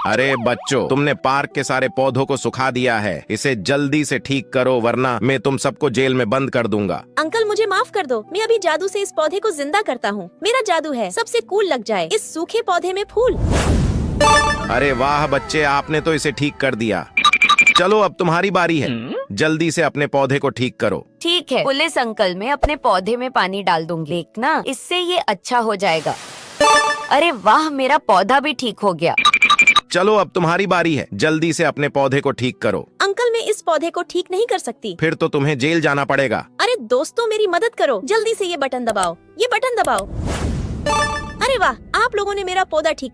अरे बच्चों, तुमने पार्क के सारे पौधों को सुखा दिया है। इसे जल्दी से ठीक करो वरना मैं तुम सबको जेल में बंद कर दूंगा। अंकल मुझे माफ कर दो, मैं अभी जादू से इस पौधे को जिंदा करता हूँ। मेरा जादू है, सबसे कूल लग जाए इस सूखे पौधे में फूल। अरे वाह बच्चे, आपने तो इसे ठीक कर दिया। चलो अब तुम्हारी बारी है, जल्दी से अपने पौधे को ठीक करो। ठीक है पुलिस अंकल, मैं अपने पौधे में पानी डाल दूंगी, देखना इससे ये अच्छा हो जाएगा। अरे वाह, मेरा पौधा भी ठीक हो गया। चलो अब तुम्हारी बारी है, जल्दी से अपने पौधे को ठीक करो। अंकल मैं इस पौधे को ठीक नहीं कर सकती। फिर तो तुम्हें जेल जाना पड़ेगा। अरे दोस्तों मेरी मदद करो, जल्दी से ये बटन दबाओ, ये बटन दबाओ। अरे वाह, आप लोगों ने मेरा पौधा ठीक कर